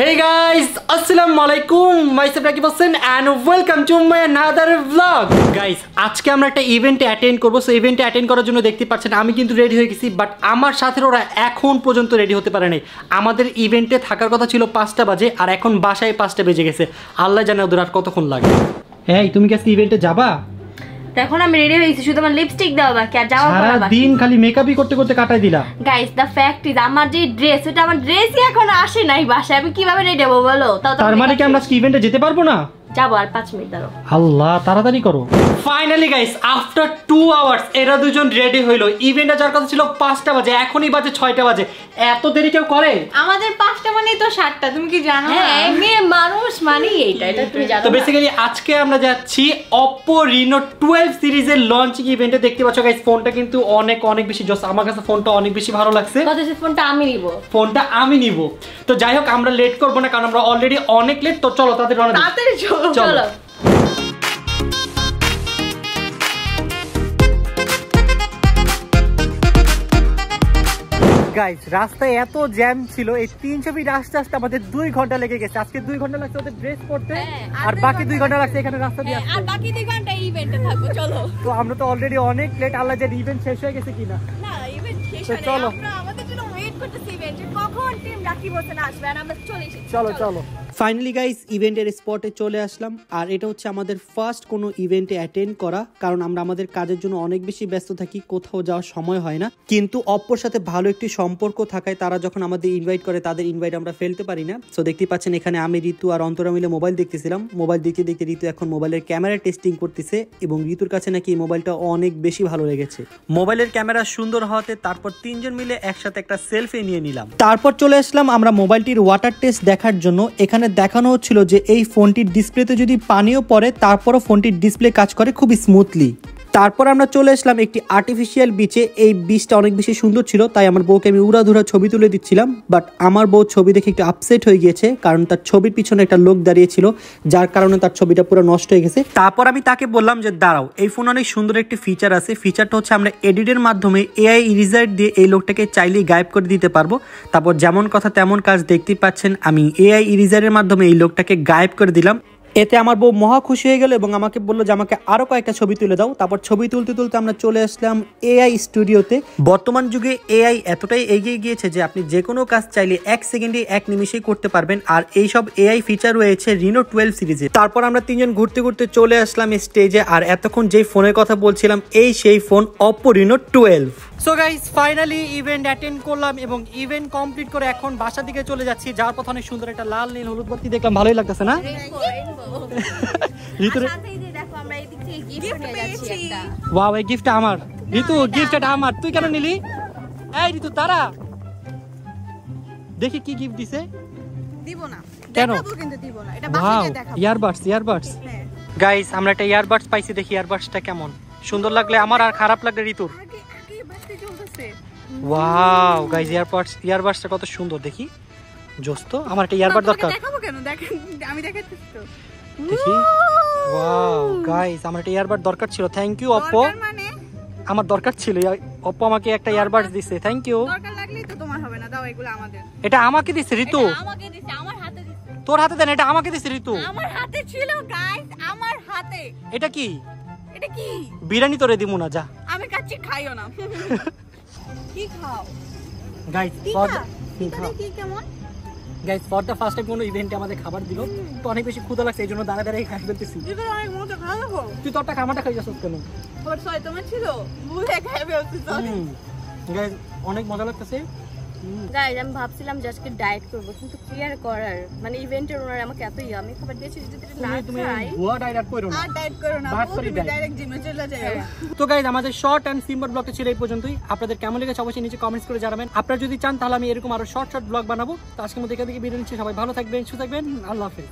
Hey guys, Assalamualaikum. Myself Rakib Hossain and welcome to my another vlog. Guys, আজকে আমরা একটা ইভেন্টে attend করব। সো ইভেন্টে অ্যাটেন্ড করার জন্য দেখতে পাচ্ছেন আমি কিন্তু রেডি হয়ে গেছি, বাট আমার সাথে ওরা এখন পর্যন্ত রেডি হতে পারে নাই। আমাদের ইভেন্টে থাকার কথা ছিল 5টা বাজে আর এখন বাসায় 5টা বেজে গেছে। আল্লাহ জানে ওদের আর কতক্ষণ লাগে। এই তুমি কি আজকে ইভেন্টে যাবা? এখন আমি রেডি হয়েছি, শুধু আমার লিপস্টিক দেওয়া বাকি আর যাওয়া পড়া বাকি। দিন খালি মেকআপই করতে করতে কাটাই দিলা। গাইস দ্য ফ্যাক্ট ইজ আমার যে ড্রেস, ওটা আমার ড্রেসই এখনো আসে নাই বাসায়, আমি কিভাবে রেডি হবো বলো? তার মানে কি আমরা আজকে ইভেন্টে যেতে পারবো না? যাবো আর 5 মিনিট দাঁড়াও। আল্লাহ তাড়াতাড়ি করো। ফাইনালি গাইস আফটার 2 আওয়ার্স এরা দুজন রেডি হইলো। ইভেন্টে যাওয়ার কথা ছিল 5টা বাজে, এখনই বাজে 6টা বাজে। এত দেরি কেউ করে? আমাদের 5টা মানেই তো 7টা, তুমি কি জানো? হ্যাঁ মেয়ে মানুষ মানে এটা তুমি জানো। তো বেসিক্যালি আজকে আমরা যাচ্ছি Oppo Reno 12 সিরিজের লঞ্চিং ইভেন্টে। দেখতে পাচ্ছ গাইস ফোনটা কিন্তু অনেক বেশি জোস। আমার কাছে ফোনটা অনেক বেশি ভালো লাগছে। কথা হচ্ছে ফোনটা আমি নিব। তো যাই হোক আমরা লেট করব না, কারণ আমরা অলরেডি অনেক লেট। তো চলো তাদের তাড়াতাড়ি চলো। গাইস রাস্তায় এত জ্যাম ছিল, এই 300 ফিট আসতে আসতে আমাদের 2 ঘন্টা লেগে গেছে। আজকে 2 ঘন্টা লাগছে ওদের ড্রেস পরতে, আর বাকি 2 ঘন্টা লাগছে এখানে রাস্তা দিয়ে আসতে। আর বাকি 2 ঘন্টা ইভেন্টে থাকবো। চলো। তো আমরা তো অলরেডি অনেক লেট। আল্লাহ জানে ইভেন্ট শেষ হয়ে গেছে কিনা। না ইভেন্ট শেষ হয়নি, আমরা আমাদের জন্য ওয়েট করতেছি ইভেন্টে কখন টিম রাকিব হোসেন আসবে, আর আমরা চলে এসেছি। চলো ফাইনালি গাইস ইভেন্টের স্পটে চলে আসলাম। আর এটা হচ্ছে আমাদের ফার্স্ট কোনো ইভেন্টে অ্যাটেন্ড করা, কারণ আমরা আমাদের কাজের জন্য অনেক বেশি ব্যস্ত থাকি, কোথাও যাওয়ার সময় হয় না। কিন্তু অপ্পোর সাথে ভালো একটি সম্পর্ক থাকায় তারা যখন আমাদের ইনভাইট করে তাদের ইনভাইট আমরা ফেলতে পারি না। সো দেখতে পাচ্ছেন এখানে আমি, ঋতু আর অন্তরা মিলে মোবাইল দেখতেছিলাম। মোবাইল দেখতে দেখতে ঋতু এখন মোবাইলের ক্যামেরা টেস্টিং করতেছে, এবং ঋতুর কাছে নাকি এই মোবাইলটা অনেক বেশি ভালো লেগেছে। মোবাইলের ক্যামেরা সুন্দর হওয়াতে তারপর 3জন মিলে একসাথে একটা সেলফি নিয়ে নিলাম। তারপর চলে আসলাম আমরা মোবাইলটির ওয়াটার টেস্ট দেখার জন্য। এখানে দেখানো হচ্ছিল যে এই ফোনটির ডিসপ্লেতে যদি পানিও পড়ে তারপরও ফোনটির ডিসপ্লে কাজ করে খুবই স্মুথলি। তারপর আমরা চলে আসলাম একটি আর্টিফিশিয়াল বিচে। এই বিচটা অনেক বেশি সুন্দর ছিল, তাই আমার বউকে আমি উড়াধুরা ছবি তুলে দিচ্ছিলাম। বাট আমার বউ ছবি দেখে একটু আপসেট হয়ে গিয়েছে, কারণ তার ছবির পিছনে একটা লোক দাঁড়িয়েছিল, যার কারণে তার ছবিটা পুরো নষ্ট হয়ে গেছে। তারপর আমি তাকে বললাম যে দাঁড়াও, এই ফোন অনেক সুন্দর একটি ফিচার আছে। ফিচারটা হচ্ছে আমরা এডিটের মাধ্যমে AI ইরেজার দিয়ে এই লোকটাকে চাইলেই গায়েব করে দিতে পারবো। তারপর যেমন কথা তেমন কাজ, দেখতেই পাচ্ছেন আমি AI ইরেজারের মাধ্যমে এই লোকটাকে গায়েব করে দিলাম। এতে আমার বউ মহা খুশি হয়ে গেল এবং আমাকে বললো যে আমাকে আরো কয়েকটা ছবি তুলে দাও। তারপর ছবি তুলতে তুলতে আমরা চলে আসলাম AI স্টুডিওতে। বর্তমান যুগে AI এতটাই এগিয়ে গিয়েছে যে আপনি যে কোনো কাজ চাইলে 1 সেকেন্ডে 1 নিমিষেই করতে পারবেন, আর এইসব AI ফিচার রয়েছে Reno 12 সিরিজে। তারপর আমরা 3জন ঘুরতে ঘুরতে চলে আসলাম স্টেজে, আর এতক্ষণ যেই ফোনের কথা বলছিলাম এই সেই phone Oppo Reno 12। So guys finally event attend করলাম এবং ইভেন্ট কমপ্লিট করে এখন বাসা দিকে চলে যাচ্ছি। যার পথে অনেক সুন্দর একটা লাল নীল হলুদ বাতি দেখলাম, ভালোই লাগতেছে না? ঋতু দেখো আমরা এই দিক থেকে গিফট নিয়ে যাচ্ছি একটা। ওয়াও এই গিফটটা আমার। ঋতু গিফটটা আমার, তুই কেন নিলি? এই ঋতু তারা দেখি কি গিফট দিছে। দিব না, কেন? দেখাবো কিন্তু দিব না, এটা বাসায় গিয়ে দেখাবো। ইয়ারবাডস হ্যাঁ গাইস আমরা একটা ইয়ারবাডস পাইছি, দেখি ইয়ারবাডসটা কেমন। সুন্দর লাগলে আমার আর খারাপ লাগলে ঋতুর। আগে বাসতে চলতেছে। ওয়াও গাইস ইয়ারবাডসটা কত সুন্দর, দেখি জোস তো। আমার একটা ইয়ারবাড দরকার। দেখাবো কেন? দেখেন আমি দেখাচ্ছি তো। দেখি ওয়াও গাইস আমার একটা ইয়ারবাড দরকার ছিল। Thank you Oppo। মানে আমার দরকার ছিল, Oppo আমাকে একটা ইয়ারবাডস দিছে। Thank you. দরকার লাগলেই তো তোমার হবে না, দাও এগুলো আমাদের। এটা আমাকে দিছে ঋতু। আমাকে দিছে, আমার হাতে দিছে। তোর হাতে দেন, এটা আমাকে দিছে ঋতু। আমার হাতে ছিল গাইস, আমার হাতে। এটা কি? এটা কি? বিরিয়ানি তোরে দিমু না, যা। আমি কাচ্চি খাইও না। কি খাও গাইস কি কেমন? Guys for the first time কোনো ইভেন্টে আমাদের খাবার দিল, তো অনেক বেশি ক্ষুধা লাগছে, এই জন্য দাঁড়ায় খাই ফেলতেছি। এটা অনেক মজা, খাওয়াবো। তুই তোরটা খামাটা খাই যাচ্ছিস কেন? ওর সয় তোমার ছিল, ভুলে খাইবে ওতে সরি। গাইস অনেক মজা লাগতেছে। গাইস আমি ভাবছিলাম যে আজকে ডায়েট করব, কিন্তু ক্লিয়ার করার মানে ইভেন্টের ওনার আমাকে এত ইয়ামি খাবার দিয়েছে যে যদি না তুমি খাই। গোয়া ডায়েট করো না, আর ডায়েট করো না, তুমি ডাইরেক্ট জিমে চলে যাও। তো গাইস আমাদের শর্ট এন্ড সিম্পল ব্লগটা ছিল এই পর্যন্তই। আপনাদের কেমন লেগেছে অবশ্যই নিচে কমেন্টস করে জানাবেন। আপনারা যদি চান তাহলে আমি এরকম আরো শর্ট ব্লগ বানাবো। তো আজকের মধ্যে এখান থেকে বিদায় নিচ্ছি। সবাই ভালো থাকবেন, সুস্থ থাকবেন, আল্লাহ হাফেজ।